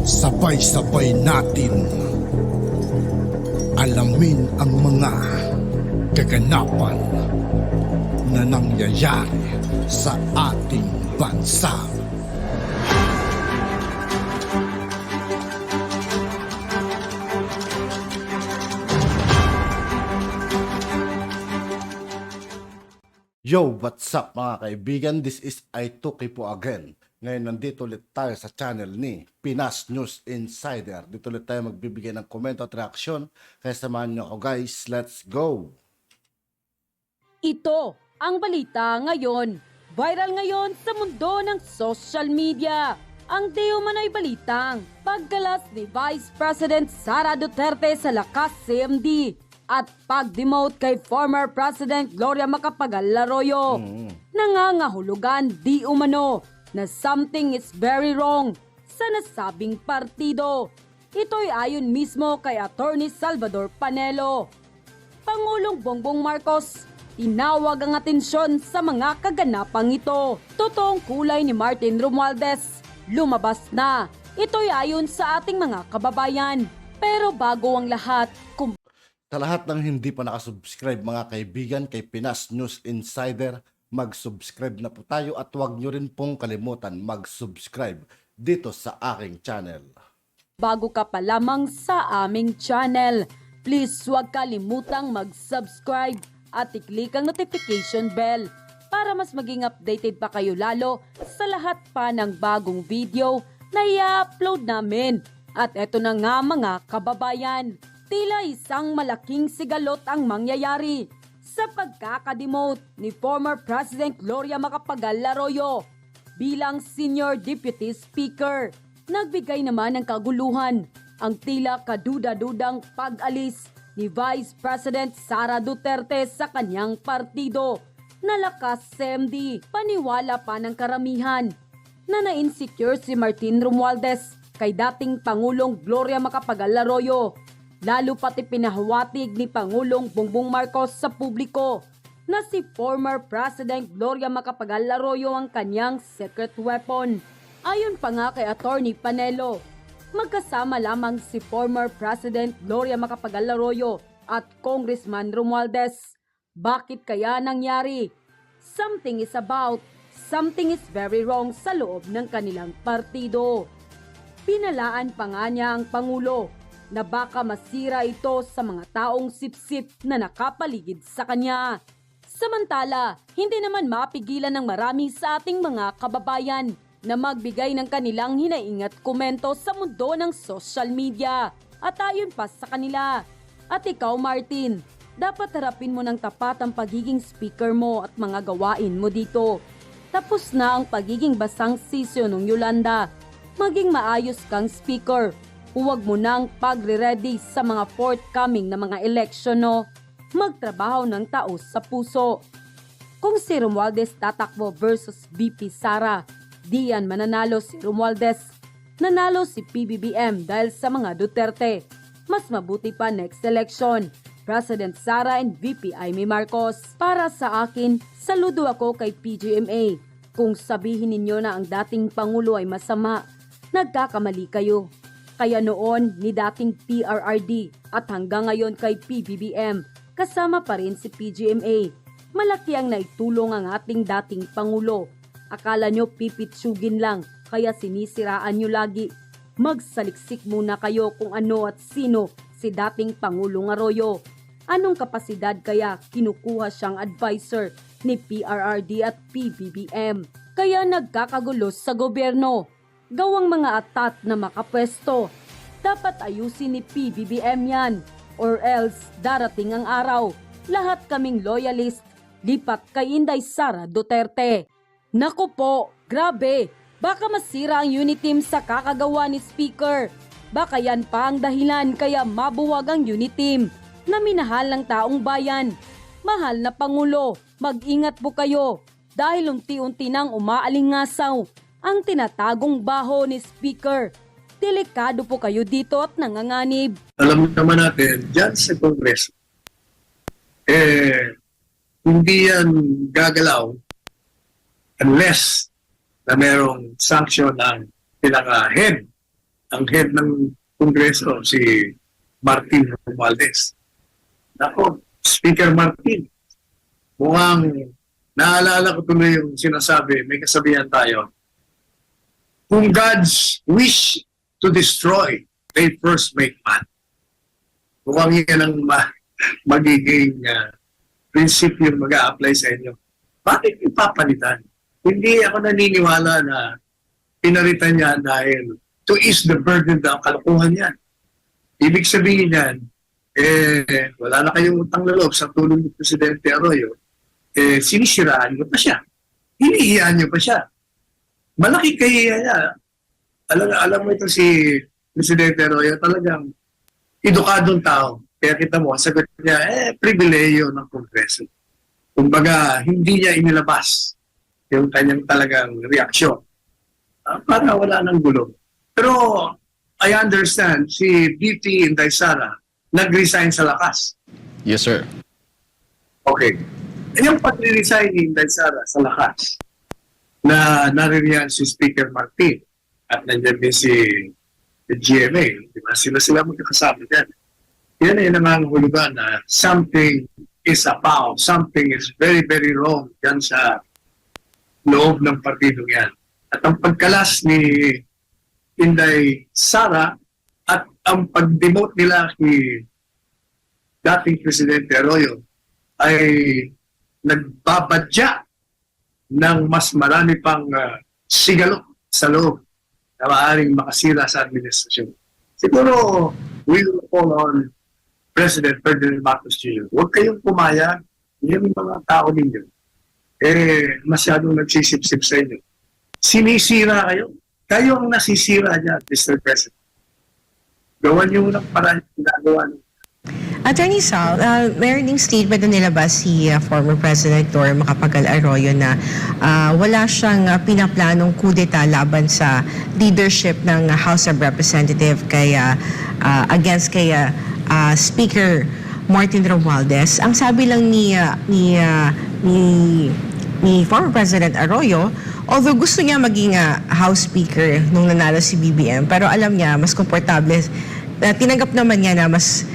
Sabay-sabay natin alamin ang mga kaganapan na nangyayari sa ating bansa. Yo, what's up mga kaibigan? This is Aituki po again. Ngayon nandito ulit tayo sa channel ni Pinas News Insider. Dito ulit tayo magbibigay ng komento at reaksyon. Kaya samahan nyo ako guys, let's go! Ito ang balita ngayon. Viral ngayon sa mundo ng social media. Ang di umano'y balitang paggalas ni Vice President Sara Duterte sa Lakas CMD at pag-demote kay former President Gloria Macapagal-Arroyo. Nangangahulugan di umano na something is very wrong sa nasabing partido. Ito'y ayon mismo kay Attorney Salvador Panelo. Pangulong Bongbong Marcos tinawag ang atensyon sa mga kaganapang ito. Totoong kulay ni Martin Romualdez lumabas na. Ito'y ayon sa ating mga kababayan. Pero bago ang lahat, Sa lahat ng hindi pa nakasubscribe mga kaibigan kay Pinas News Insider, mag-subscribe na po tayo at huwag nyo rin pong kalimutan mag-subscribe dito sa aking channel. bago ka pa lamang sa aming channel, please huwag kalimutang mag-subscribe at i-click ang notification bell para mas maging updated pa kayo lalo sa lahat pa ng bagong video na i-upload namin. At eto na nga mga kababayan, tila isang malaking sigalot ang mangyayari sa pagkakademote ni former President Gloria Macapagal-Arroyo bilang Senior Deputy Speaker. Nagbigay naman ng kaguluhan ang tila kaduda-dudang pag-alis ni Vice President Sara Duterte sa kanyang partido na Lakas CMD. Paniwala pa ng karamihan na na-insecure si Martin Romualdez kay dating Pangulong Gloria Macapagal-Arroyo. Lalo pati pinahawatig ni Pangulong Bongbong Marcos sa publiko na si former President Gloria Macapagal-Arroyo ang kanyang secret weapon. Ayon pa nga kay Attorney Panelo, magkasama lamang si former President Gloria Macapagal-Arroyo at Congressman Romualdez. Bakit kaya nangyari? Something is very wrong sa loob ng kanilang partido. Pinalaan pa nga niya ang Pangulo na baka masira ito sa mga taong sipsip na nakapaligid sa kanya. Samantala, hindi naman mapigilan ng marami sa ating mga kababayan na magbigay ng kanilang hinaing at komento sa mundo ng social media. At ayon pa sa kanila. At ikaw Martin, dapat harapin mo ng tapat ang pagiging speaker mo at mga gawain mo dito. Tapos na ang pagiging basang sisyo ng Yolanda. Maging maayos kang speaker. Huwag mo nang pagre-ready sa mga forthcoming na mga eleksyon, no? Magtrabaho ng taos sa puso. Kung si Romualdez tatakbo versus VP Sara, di yan mananalo si Romualdez. Nanalo si PBBM dahil sa mga Duterte. Mas mabuti pa next election, President Sara and VP Amy Marcos. Para sa akin, saludo ako kay PGMA. Kung sabihin ninyo na ang dating Pangulo ay masama, nagkakamali kayo. Kaya noon ni dating PRRD at hanggang ngayon kay PBBM, kasama pa rin si PGMA. Malaki ang naitulong ang ating dating Pangulo. Akala nyo pipitsugin lang, kaya sinisiraan nyo lagi. Magsaliksik muna kayo kung ano at sino si dating Pangulong Arroyo. Anong kapasidad kaya kinukuha siyang advisor ni PRRD at PBBM? Kaya nagkakagulo sa gobyerno. Gawang mga atat na makapwesto. Dapat ayusin ni PBBM yan. Or else, darating ang araw. Lahat kaming loyalist. Lipat kay Inday Sara Duterte. Naku po, grabe. Baka masira ang unit team sa kakagawa ni Speaker. Baka yan pa ang dahilan kaya mabuwag ang unit team na minahal ng taong bayan. Mahal na Pangulo, mag-ingat po kayo. Dahil unti-unti nang umaalingasaw ang tinatagong baho ni Speaker. Delikado po kayo dito at nanganganib. Alam naman natin, dyan sa Kongreso, hindi yan gagalaw unless na merong sanction ng pinaka-head ang head ng Kongreso, si Martin Romualdez. Nako, Speaker Martin, mukhang naalala ko tuloy yung sinasabi, may kasabihan tayo, kung God's wish to destroy, they first make man. Mukhang yan ang magiging prinsipyo mag-a-apply sa inyo. Bakit ipapalitan? Hindi ako naniniwala na pinalitan niya dahil to ease the burden ng kalokohan niya. Ibig sabihin yan, wala na kayong utang na loob sa tulong ni Presidente Arroyo, sinisiraan niyo pa siya. Hinihiyaan niyo pa siya. Malaki kahiya niya. Alam mo ito si Presidente Arroyo, talagang edukadong tao. Kaya kita mo, sagot niya, pribileyo ng Kongreso. Kumbaga, hindi niya inilabas yung kanyang talagang reaksyon. Para wala ng gulo. Pero, I understand, si BP Inday Sara, nag-resign sa lakas. Yes, sir. Okay. Yung pag-resign ni Inday Sara sa lakas, na naririyan si Speaker Martin, at nandiyan din si GMA, di ba? Sila magkakasama dyan. Yan ay nangangahulugan na something is about, something is very, very wrong dyan sa loob ng partidong yan. At ang pagkalas ni Inday Sara at ang pag-demote nila kay dating Presidente Arroyo ay nagbabadya ng mas marami pang sigalok sa loob na maaaring makasira sa administrasyon. Siguro, we will call on President Ferdinand Marcos Jr. Huwag kayong pumayag, yung mga tao ninyo. Masyadong nagsisip-sip sa inyo. Sinisira kayo. Kayo ang nasisira niya, Mr. President. Gawan niyo ng parang ginagawa niyo. Attorney Sal, meron ding statement na nilabas si former President Dor Macapagal Arroyo na wala siyang pinaplanong kudeta laban sa leadership ng House of Representatives against Speaker Martin Romualdez. Ang sabi lang ni former President Arroyo, although gusto niya maging House Speaker nung nanalo si BBM, pero alam niya mas komportable, tinanggap naman niya na mas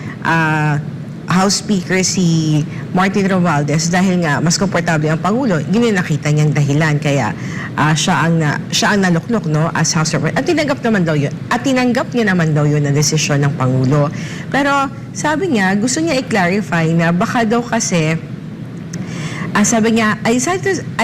House Speaker si Martin Romualdez dahil nga mas komportable ang Pangulo. Yun yung nakita niyang dahilan kaya siya ang naluklok, no, as House Representative. At tinanggap niya naman daw yun ang desisyon ng Pangulo. Pero sabi niya, gusto niya i-clarify na baka daw kasi sabi niya, I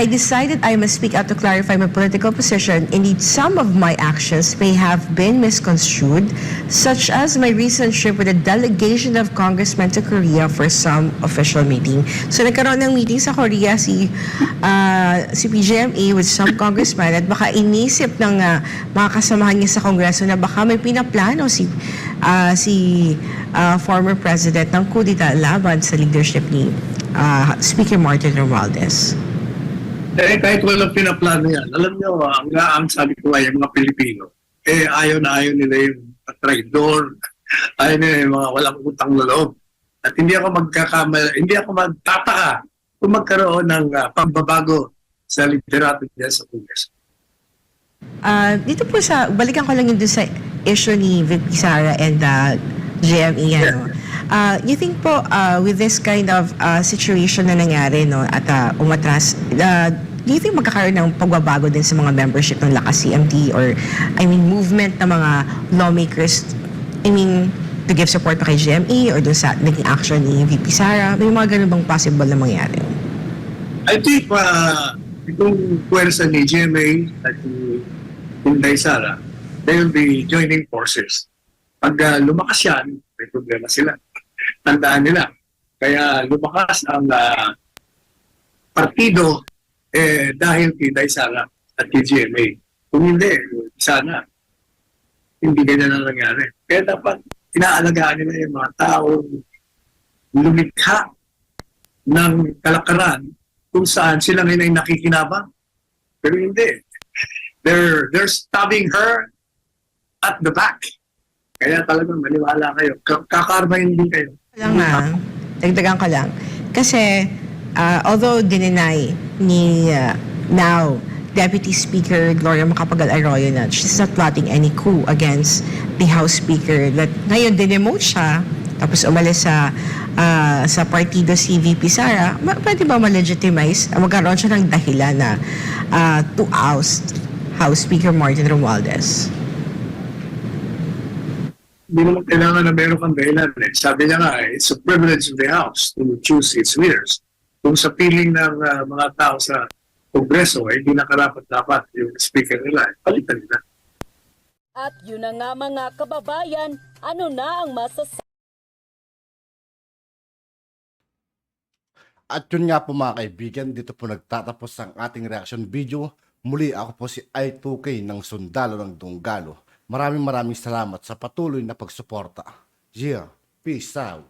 decided I must speak out to clarify my political position. Indeed, some of my actions may have been misconstrued, such as my recent trip with a delegation of congressmen to Korea for some official meeting. So nagkaroon ng meeting sa Korea si PGMA with some congressmen at baka inisip ng mga kasamahan niya sa Kongreso na baka may pinaplano si former president ng kudeta laban sa leadership ni Speaker Martin Romualdez. Kahit walang pinaplano yan, alam nyo, ang sabi ko ay yung mga Pilipino, ayaw nila yung traidor, ayaw nila yung mga walang utang na loob. At hindi ako magtataka kung magkaroon ng pagbabago sa liderato niya sa Kongreso. Dito po balikan ko lang yun doon sa issue ni VP Sara and GME. You think po with this kind of situation na nangyari, no, at umatras, do you think magkakaroon ng pagbabago din sa mga membership ng Lakas CMD or movement ng mga lawmakers, to give support pa kay GME or doon sa naging action ni VP Sara? May mga ganun bang possible na mangyari? I think itong pwersa ni GMA at ni Inday Sara, they will be joining forces. Pag lumakas yan, may problema sila. Tandaan nila. Kaya lumakas ang partido dahil kay Inday Sara at kay GMA. Kung hindi, sana hindi ganyan ang nangyari. Kaya dapat inaalagaan nila yung mga taong lumikha ng kalakaran kung saan sila ngayon ay nakikinabang. Pero hindi. They're stabbing her at the back. Kaya talagang maniwala kayo. Kakarmahin din kayo. Dagdagan ko lang. Kasi, although dinenay ni now Deputy Speaker Gloria Macapagal Arroyo na she's not plotting any coup against the House Speaker that ngayon dinemote siya tapos umalis sa partido si VP Sara, pwede ba ma-legitimize? Magkaroon siya ng dahilan na to oust House Speaker Martin Romualdez? Hindi naman kailangan na meron kang dahilan eh. Sabi niya nga, it's a privilege of the House to choose its leaders. Kung sa piling ng mga tao sa Kongreso, hindi nakarapat-dapat yung speaker nila, palitan nila. At yun na nga mga kababayan, ano na ang masasabi? At yun nga po mga kaibigan, dito po nagtatapos ang ating reaction video. Muli ako po si I2K ng Sundalo ng Dunggalo. Maraming salamat sa patuloy na pagsuporta. Yeah, peace out.